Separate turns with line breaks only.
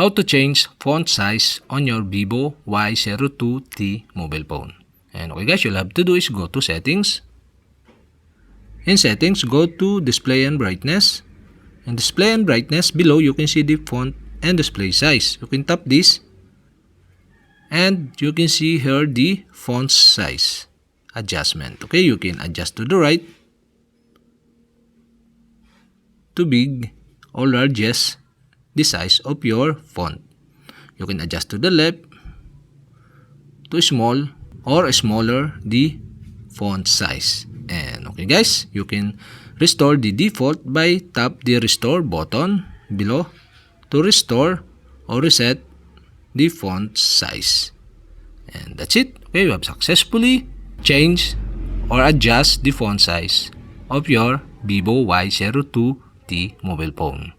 How to change font size on your Vivo Y02t mobile phone. And okay guys, you'll have to do is go to settings. In settings, go to display and brightness. In display and brightness, below you can see the font and display size. You can tap this and you can see here the font size adjustment. Okay, you can adjust to the right, to big or largest the size of your font. You can adjust to the left, to small or smaller the font size. And okay guys, you can restore the default by tap the restore button below to restore or reset the font size. And that's it. Okay, you have successfully changed or adjust the font size of your Vivo Y02t mobile phone.